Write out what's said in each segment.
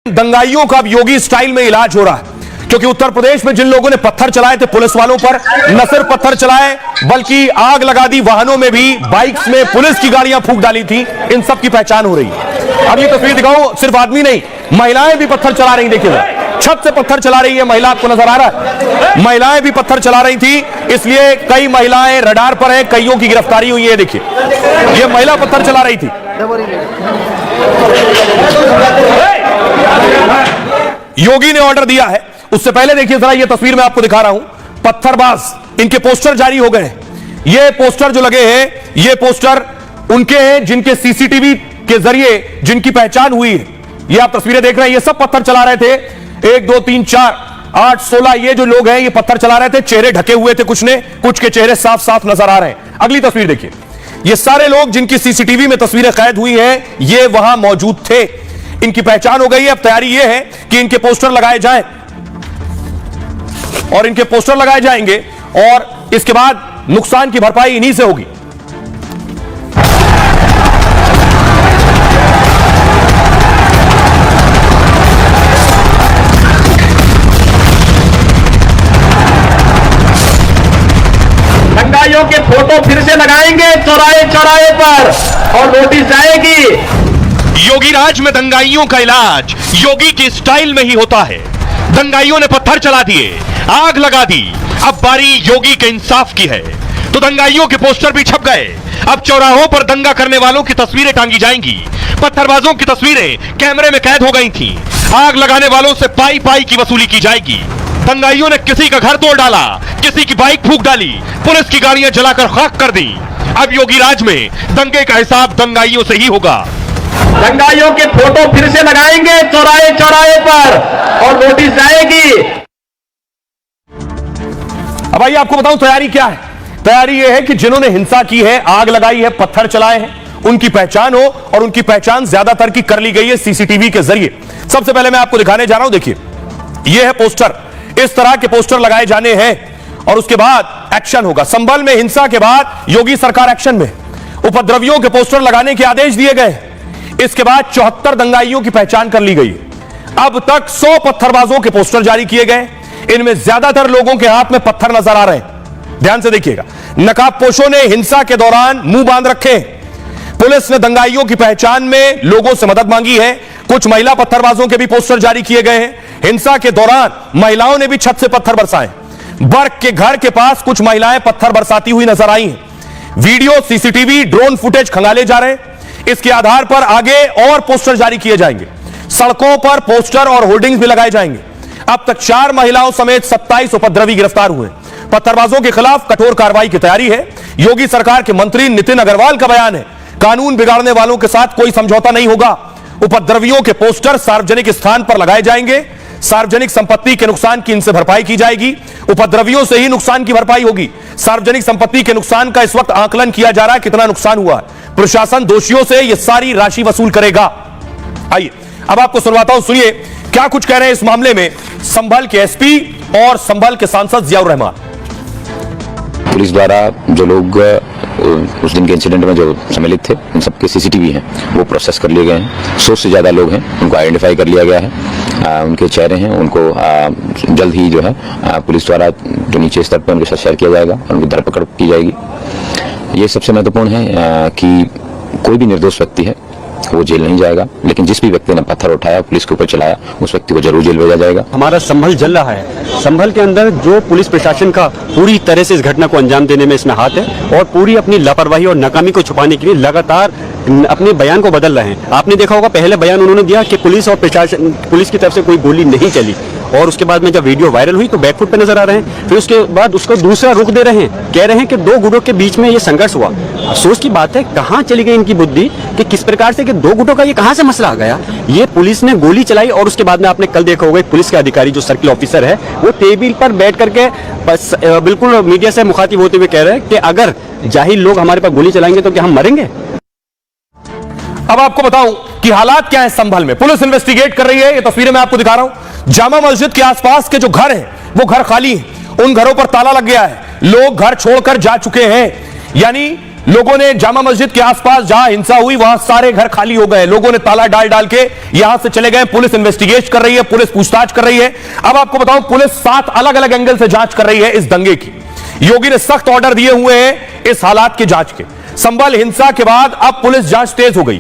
दंगाइयों का अब योगी स्टाइल में इलाज हो रहा है, क्योंकि उत्तर प्रदेश में जिन लोगों ने पत्थर चलाए थे पुलिस वालों पर, न सिर्फ पत्थर चलाए बल्कि आग लगा दी वाहनों में भी, बाइक्स में पुलिस की गाड़ियां फूंक डाली थी। इन सब की पहचान हो रही है। अब ये तस्वीर दिखाऊं, सिर्फ आदमी नहीं, महिलाएं भी पत्थर चला रही। देखिए छत से पत्थर चला रही है महिला, आपको नजर आ रहा है? महिलाएं भी पत्थर चला रही थी, इसलिए कई महिलाएं रडार पर हैं, कईयों की गिरफ्तारी हुई है। देखिए ये महिला पत्थर चला रही थी। योगी ने ऑर्डर दिया है। उससे पहले देखिए जरा, ये तस्वीर मैं आपको दिखा रहा हूं, पत्थरबाज इनके पोस्टर जारी हो गए हैं। ये पोस्टर जो लगे हैं, ये पोस्टर उनके हैं जिनके सीसीटीवी के जरिए जिनकी पहचान हुई है। ये आप तस्वीरें देख रहे हैं, ये सब पत्थर चला रहे थे। 1 2 3 4 8 16 ये जो लोग हैं ये पत्थर चला रहे थे। चेहरे ढके हुए थे कुछ ने, कुछ के चेहरे साफ साफ नजर आ रहे हैं। अगली तस्वीर देखिए, ये सारे लोग जिनकी सीसीटीवी में तस्वीरें कैद हुई हैं, ये वहां मौजूद थे। इनकी पहचान हो गई है। अब तैयारी यह है कि इनके पोस्टर लगाए जाएं और इनके पोस्टर लगाए जाएंगे और इसके बाद नुकसान की भरपाई इन्हीं से होगी। दंगाइयों के फोटो फिर से लगाएंगे चौराहे चौराहे पर और नोटिस आएगी। योगी राज में दंगाइयों का इलाज योगी के स्टाइल में ही होता है। दंगाइयों ने पत्थर चला दिए, आग लगा दी, अब बारी योगी के इंसाफ की है। तो दंगाइयों के पोस्टर भी छप गए। अब चौराहों पर दंगा करने वालों की तस्वीरें टांगी जाएंगी। पत्थरबाजों की तस्वीरें कैमरे में कैद हो गई थी। आग लगाने वालों से पाई पाई की वसूली की जाएगी। दंगाइयों ने किसी का घर तोड़ डाला, किसी की बाइक फूंक डाली, पुलिस की गाड़ियां जलाकर खाक कर दी। अब योगी राज में दंगे का हिसाब दंगाइयों से ही होगा। दंगाइयों के फोटो फिर से लगाएंगे चौराहे चौराहे पर और नोटिस आएगी। अब आइए आपको बताऊं तैयारी क्या है। तैयारी यह है कि जिन्होंने हिंसा की है, आग लगाई है, पत्थर चलाए हैं, उनकी पहचान हो और उनकी पहचान ज्यादातर की कर ली गई है सीसीटीवी के जरिए। सबसे पहले मैं आपको दिखाने जा रहा हूं, देखिए यह है पोस्टर। इस तरह के पोस्टर लगाए जाने हैं और उसके बाद एक्शन होगा। संभल में हिंसा के बाद योगी सरकार एक्शन में, उपद्रवियों के पोस्टर लगाने के आदेश दिए गए। इसके बाद 74 दंगाइयों की पहचान कर ली गई। अब तक 100 पत्थरबाजों के पोस्टर जारी किए गए। इनमें ज्यादातर लोगों के हाथ में पत्थर नजर आ रहे हैं। ध्यान से देखिएगा, नकाबपोशों ने हिंसा के दौरान मुंह बांध रखे। पुलिस ने दंगाइयों की पहचान में लोगों से मदद मांगी है। कुछ महिला पत्थरबाजों के भी पोस्टर जारी किए गए हैं। हिंसा के दौरान महिलाओं ने भी छत से पत्थर बरसाए। बर्क के घर के पास कुछ महिलाएं पत्थर बरसाती हुई नजर आई हैं। वीडियो, सीसीटीवी, ड्रोन फुटेज खंगाले जा रहे हैं। इसके आधार पर आगे और पोस्टर जारी किए जाएंगे। सड़कों पर पोस्टर और होर्डिंग्स भी लगाए जाएंगे। अब तक 4 महिलाओं समेत 27 उपद्रवी गिरफ्तार हुए। पत्थरबाजों के खिलाफ कठोर कार्रवाई की तैयारी है। योगी सरकार के मंत्री नितिन अग्रवाल का बयान है, कानून बिगाड़ने वालों के साथ कोई समझौता नहीं होगा। उपद्रवियों के पोस्टर सार्वजनिक स्थान पर लगाए जाएंगे। सार्वजनिक संपत्ति के नुकसान की इनसे भरपाई की जाएगी। उपद्रवियों से ही नुकसान की भरपाई होगी। सार्वजनिक संपत्ति के नुकसान का इस वक्त आकलन किया जा रहा है, कितना नुकसान हुआ है। प्रशासन दोषियों से यह सारी राशि वसूल करेगा। आइए अब आपको सुनवाता हूं, सुनिए क्या कुछ कह रहे हैं इस मामले में संभल के एसपी और संभल के सांसद जियाउर रहमान। पुलिस द्वारा जो लोग उस दिन के इंसिडेंट में जो सम्मिलित थे, उन सबके सीसीटीवी हैं वो प्रोसेस कर लिए गए हैं। 100 से ज़्यादा लोग हैं, उनको आइडेंटिफाई कर लिया गया है। उनके चेहरे हैं, उनको जल्द ही जो है पुलिस द्वारा जो नीचे स्तर पर उनके साथ शेयर किया जाएगा और उनकी धरपकड़ की जाएगी। ये सबसे महत्वपूर्ण है कि कोई भी निर्दोष व्यक्ति है वो जेल नहीं जाएगा, लेकिन जिस भी व्यक्ति ने पत्थर उठाया, पुलिस के ऊपर चलाया, उस व्यक्ति को जरूर जेल भेजा जाएगा। हमारा संभल जल रहा है। संभल के अंदर जो पुलिस प्रशासन का पूरी तरह से इस घटना को अंजाम देने में इसमें हाथ है और पूरी अपनी लापरवाही और नाकामी को छुपाने के लिए लगातार अपने बयान को बदल रहे हैं। आपने देखा होगा पहले बयान उन्होंने दिया कि पुलिस और प्रशासन, पुलिस की तरफ से कोई गोली नहीं चली, और उसके बाद में जब वीडियो वायरल हुई तो बैकफुट पे नजर आ रहे हैं। फिर उसके बाद उसको दूसरा रुख दे रहे हैं, कह रहे हैं कि 2 गुटों के बीच में ये संघर्ष हुआ। अफसोस की बात है, कहां चली गई इनकी बुद्धि कि किस प्रकार से कि 2 गुटों का ये कहां से मसला आ गया। ये पुलिस ने गोली चलाई और उसके बाद में आपने कल देखा होगा एक पुलिस के अधिकारी जो सर्किल ऑफिसर है वो टेबल पर बैठ करके बिल्कुल मीडिया से मुखातिब होते हुए कह रहे हैं कि अगर जाहिल लोग हमारे पर गोली चलाएंगे तो क्या हम मरेंगे। अब आपको बताऊं कि हालात क्या है संभल में। पुलिस इन्वेस्टिगेट कर रही है। ये तस्वीरें मैं आपको दिखा रहा हूं। जामा मस्जिद के आसपास के जो घर हैं वो घर खाली हैं। उन घरों पर ताला लग गया है। लोग घर छोड़कर जा चुके हैं। यानी लोगों ने जामा मस्जिद के आसपास जहां हिंसा हुई वहां सारे घर खाली हो गए, लोगों ने ताला डाल डाल के यहां से चले गए। पुलिस इन्वेस्टिगेट कर रही है, पुलिस पूछताछ कर रही है। अब आपको बताऊं, पुलिस 7 अलग अलग एंगल से जांच कर रही है इस दंगे की। योगी ने सख्त ऑर्डर दिए हुए हैं इस हालात की जांच के। संभल हिंसा के बाद अब पुलिस जांच तेज हो गई।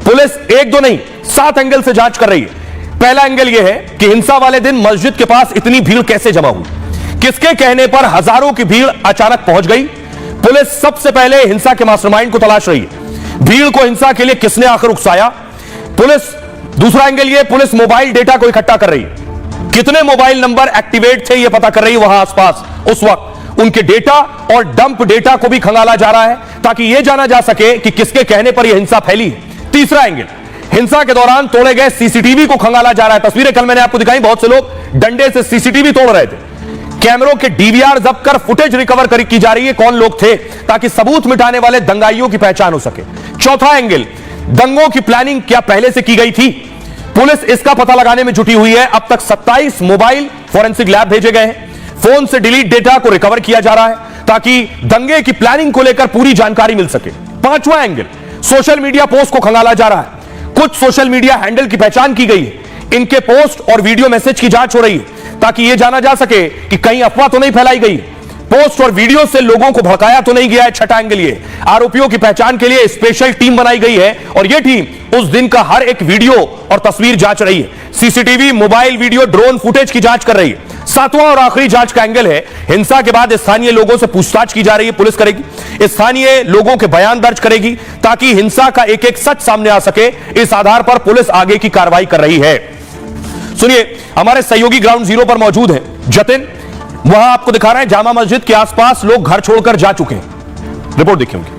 पुलिस 1-2 नहीं 7 एंगल से जांच कर रही है। पहला एंगल यह है कि हिंसा वाले दिन मस्जिद के पास इतनी भीड़ कैसे जमा हुई, किसके कहने पर हजारों की भीड़ अचानक पहुंच गई। पुलिस सबसे पहले हिंसा के मास्टरमाइंड को तलाश रही है। भीड़ को हिंसा के लिए किसने आखिर उकसाया। दूसरा एंगल यह, पुलिस मोबाइल डेटा को इकट्ठा कर रही है। कितने मोबाइल नंबर एक्टिवेट थे यह पता कर रही है वहां आसपास उस वक्त। उनके डेटा और डंप डेटा को भी खंगाला जा रहा है ताकि यह जाना जा सके कि किसके कहने पर यह हिंसा फैली है। तीसरा एंगल, हिंसा के दौरान तोड़े गए सीसीटीवी को खंगाला जा रहा है। तस्वीरें कल मैंने आपको दिखाई, बहुत से लोग डंडे से सीसीटीवी तोड़ रहे थे। कैमरों के डीवीआर जब्त कर फुटेज रिकवर की जा रही है, कौन लोग थे, ताकि सबूत मिटाने वाले दंगाइयों की पहचान हो सके। चौथा एंगल, दंगों की प्लानिंग क्या पहले से की गई थी। पुलिस इसका पता लगाने में जुटी हुई है। अब तक 27 मोबाइल फोरेंसिक लैब भेजे गए हैं। फोन से डिलीट डेटा को रिकवर किया जा रहा है ताकि दंगे की प्लानिंग को लेकर पूरी जानकारी मिल सके। पांचवा एंगल, सोशल मीडिया पोस्ट को खंगाला जा रहा है। कुछ सोशल मीडिया हैंडल की पहचान की गई है। इनके पोस्ट और वीडियो मैसेज की जांच हो रही है ताकि यह जाना जा सके कि कहीं अफवाह तो नहीं फैलाई गई, पोस्ट और वीडियो से लोगों को भड़काया तो नहीं गया है। छठा एंगल ये, आरोपियों की पहचान के लिए स्पेशल टीम बनाई गई है और यह टीम उस दिन का हर एक वीडियो और तस्वीर जांच रही है। CCTV, mobile video, drone footage की जांच कर रही है। सातवां और आखिरी जांच का एंगल है, हिंसा के बाद स्थानीय लोगों से पूछताछ की जा रही है। पुलिस करेगी, स्थानीय लोगों के बयान दर्ज करेगी ताकि हिंसा का एक एक सच सामने आ सके। इस आधार पर पुलिस आगे की कार्रवाई कर रही है। सुनिए, हमारे सहयोगी ग्राउंड जीरो पर मौजूद है जतिन, वहां आपको दिखा रहे हैं जामा मस्जिद के आसपास लोग घर छोड़कर जा चुके हैं। रिपोर्ट देखिए उनकी।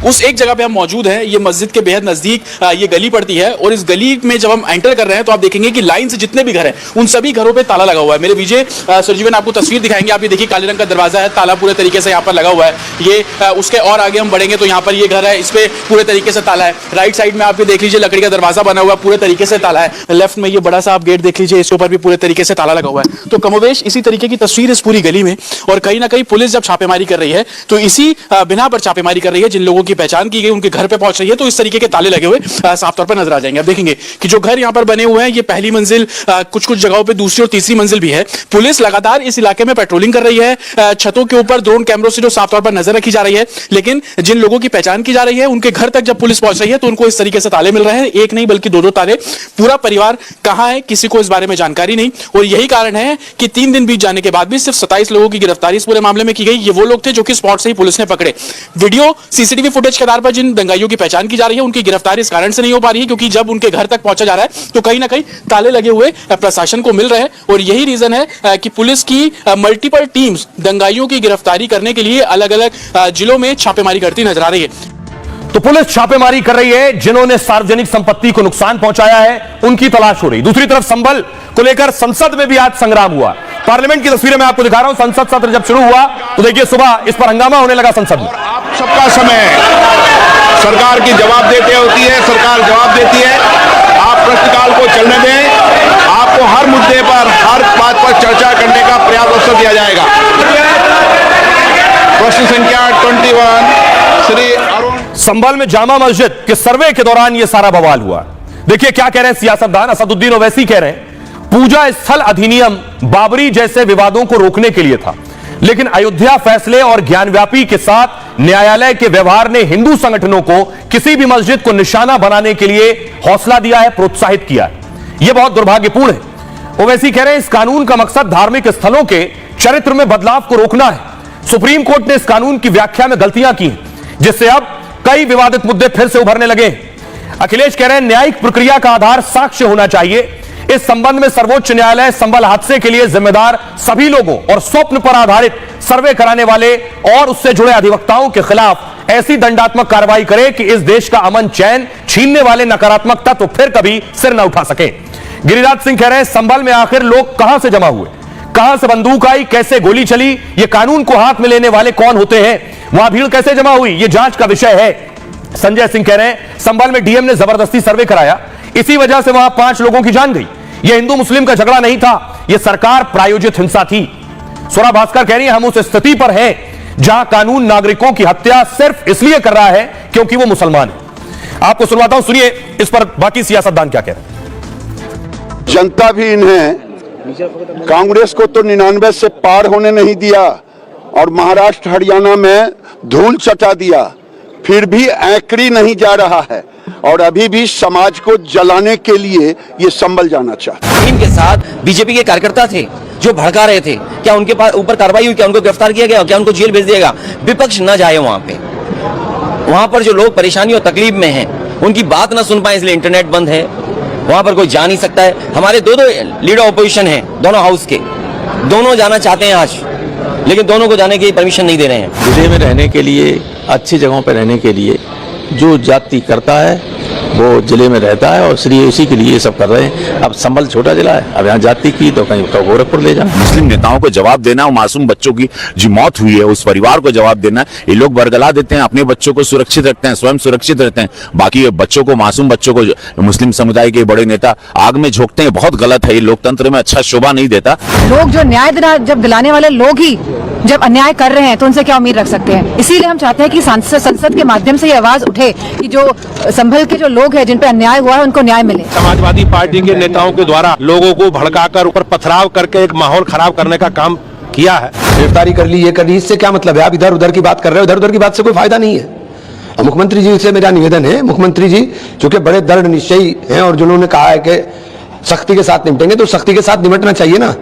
उस एक जगह पे हम मौजूद हैं, ये मस्जिद के बेहद नजदीक ये गली पड़ती है और इस गली में जब हम एंटर कर रहे हैं तो आप देखेंगे कि लाइन से जितने भी घर हैं उन सभी घरों पे ताला लगा हुआ है। मेरे विजय सरजीवन आपको तस्वीर दिखाएंगे। आप ये देखिए, काले रंग का दरवाजा है, ताला पूरे तरीके से यहाँ पर लगा हुआ है। ये उसके और आगे हम बढ़ेंगे तो यहाँ पर ये घर है, इस पे पूरे तरीके से ताला है। राइट साइड में आप ये देख लीजिए, लकड़ी का दरवाजा बना हुआ है, पूरे तरीके से ताला है। लेफ्ट में ये बड़ा सा आप गेट देख लीजिए, इसके ऊपर भी पूरे तरीके से ताला लगा हुआ है। तो कमोवेश इसी तरीके की तस्वीर इस पूरी गली में। और कहीं ना कहीं पुलिस जब छापेमारी कर रही है तो इसी बिना पर छापेमारी कर रही है। जिन लोगों की पहचान की गई उनके घर पे पहुंच रही है तो इस तरीके के ताले लगे हुए साफ तौर पर नजर आ जाएंगे। आप देखेंगे कि जो घर यहां पर बने हुए हैं ये पहली मंजिल, कुछ कुछ जगहों पे दूसरी और तीसरी मंजिल भी है। पुलिस लगातार इस इलाके में पेट्रोलिंग कर रही है। छतों के ऊपर ड्रोन कैमरों से जो साफ तौर पर नजर रखी जा रही है। लेकिन जिन लोगों की पहचान की जा रही है उनके घर तक जब पुलिस पहुंच रही है तो उनको इस तरीके से ताले मिल रहे हैं, एक नहीं बल्कि 2-2 ताले। पूरा परिवार कहां है किसी को इस बारे में जानकारी नहीं। और यही कारण है कि 3 दिन बीत जाने के बाद भी सिर्फ 27 लोगों की गिरफ्तारी इस पूरे मामले में की गई। ये वो लोग थे जो कि स्पॉट से ही पुलिस ने पकड़े। वीडियो सीसीटीवी फुटेज के आधार पर जिन दंगाइयों की पहचान की जा रही है उनकी गिरफ्तारी इस कारण से नहीं हो पा रही है क्योंकि जब उनके घर तक पहुंचा जा रहा है तो कहीं ना कहीं ताले लगे हुए प्रशासन को मिल रहे हैं। और यही रीजन है कि पुलिस की मल्टीपल टीम्स दंगाइयों की गिरफ्तारी करने के लिए अलग अलग जिलों में छापेमारी करती नजर आ रही है। तो पुलिस छापेमारी कर रही है, जिन्होंने सार्वजनिक संपत्ति को नुकसान पहुंचाया है उनकी तलाश हो रही। दूसरी तरफ संभल को लेकर संसद में भी आज संग्राम हुआ। पार्लियामेंट की तस्वीरें मैं आपको दिखा रहा हूं। संसद सत्र जब शुरू हुआ तो देखिए सुबह इस पर हंगामा होने लगा संसद में। आप सबका समय सरकार की जवाब देते होती है, सरकार जवाब देती है। आप प्रश्नकाल को चलने दें, आपको हर मुद्दे पर हर बात पर चर्चा करने का पर्याप्त अवसर दिया जाएगा। प्रश्न संख्या 21 श्री अरुण। संभल में जामा मस्जिद के सर्वे के दौरान यह सारा बवाल हुआ। देखिए क्या कह रहे हैं सियासतदान। असदुद्दीन ओवैसी कह रहे हैं पूजा स्थल अधिनियम बाबरी जैसे विवादों को रोकने के लिए था, लेकिन अयोध्या फैसले और ज्ञानव्यापी के साथ न्यायालय के व्यवहार ने हिंदू संगठनों को किसी भी मस्जिद को निशाना बनाने के लिए हौसला दिया है, प्रोत्साहित किया है। यह बहुत दुर्भाग्यपूर्ण है। ओवैसी कह रहे हैं इस कानून का मकसद धार्मिक स्थलों के चरित्र में बदलाव को रोकना है। सुप्रीम कोर्ट ने इस कानून की व्याख्या में गलतियां की हैं, जिससे अब कई विवादित मुद्दे फिर से उभरने लगे। अखिलेश कह रहे हैं न्यायिक प्रक्रिया का आधार साक्ष्य होना चाहिए। इस संबंध में सर्वोच्च न्यायालय संभल हादसे के लिए जिम्मेदार सभी लोगों और स्वप्न पर आधारित सर्वे कराने वाले और उससे जुड़े अधिवक्ताओं के खिलाफ ऐसी दंडात्मक कार्रवाई करे कि इस देश का अमन चैन छीनने वाले नकारात्मक तत्व फिर कभी सिर न उठा सके। गिरिराज सिंह कह रहे हैं संभल में आखिर लोग कहां से जमा हुए, कहां से बंदूक आई, कैसे गोली चली, ये कानून को हाथ में लेने वाले कौन होते हैं, वहां भीड़ कैसे जमा हुई, ये जांच का विषय है। संजय सिंह कह रहे हैं संभल में डीएम ने जबरदस्ती सर्वे कराया, इसी वजह से वहां 5 लोगों की जान गई। यह हिंदू मुस्लिम का झगड़ा नहीं था, यह सरकार प्रायोजित हिंसा थी। स्वरा भास्कर कह रही है हम उस स्थिति पर हैं जहां कानून नागरिकों की हत्या सिर्फ इसलिए कर रहा है क्योंकि वो मुसलमान है। आपको सुनवाता हूं, सुनिए इस पर बाकी सियासतदान क्या कह रहे हैं। जनता भी इन्हें कांग्रेस को तो 99 से पार होने नहीं दिया और महाराष्ट्र हरियाणा में धूल चटा दिया, फिर भी ऐकड़ी नहीं जा रहा है और अभी भी समाज को जलाने के लिए ये संभल जाना चाहता है। इनके साथ बीजेपी के कार्यकर्ता थे जो भड़का रहे थे, क्या उनके पास ऊपर कार्रवाई हुई? क्या उनको गिरफ्तार किया गया? क्या उनको जेल भेज दिया गया? विपक्ष न जाए वहां पे, वहां पर जो लोग परेशानी और तकलीफ में हैं उनकी बात ना सुन पाए, इसलिए इंटरनेट बंद है, वहां पर कोई जा नहीं सकता है। हमारे दो लीडर ऑपोजिशन हैं, दोनों हाउस के, दोनों जाना चाहते हैं आज, लेकिन दोनों को जाने की परमिशन नहीं दे रहे हैं। जिले में रहने के लिए, अच्छी जगहों पर रहने के लिए जो जाति करता है वो जिले में रहता है और इसलिए इसी के लिए ये सब कर रहे हैं। अब संभल छोटा जिला है, अब यहाँ जाति की तो कहीं तो गोरखपुर ले जाए। मुस्लिम नेताओं को जवाब देना, मासूम बच्चों की जो मौत हुई है उस परिवार को जवाब देना, ये लोग बरगला देते हैं, अपने बच्चों को सुरक्षित रखते हैं, स्वयं सुरक्षित रहते हैं, बाकी बच्चों को, मासूम बच्चों को मुस्लिम समुदाय के बड़े नेता आग में झोंकते हैं। बहुत गलत है, ये लोकतंत्र में अच्छा शोभा नहीं देता। लोग जो न्याय जब दिलाने वाले लोग ही जब अन्याय कर रहे हैं तो उनसे क्या उम्मीद रख सकते हैं। इसीलिए हम चाहते हैं कि संसद के माध्यम से ये आवाज उठे कि जो संभल के जो लोग हैं जिन पे अन्याय हुआ है उनको न्याय मिले। समाजवादी पार्टी के नेताओं के द्वारा लोगों को भड़काकर ऊपर पथराव करके एक माहौल खराब करने का काम किया है। गिरफ्तारी कर ली, ये कर ली, इससे क्या मतलब है? आप इधर उधर की बात कर रहे हो, इधर उधर की बात से कोई फायदा नहीं है। और मुख्यमंत्री जी से मेरा निवेदन है, मुख्यमंत्री जी चूंकि बड़े दृढ़ निश्चयी हैं और जिन्होंने कहा है कि सख्ती के साथ निपटेंगे, तो सख्ती के साथ निपटना चाहिए ना।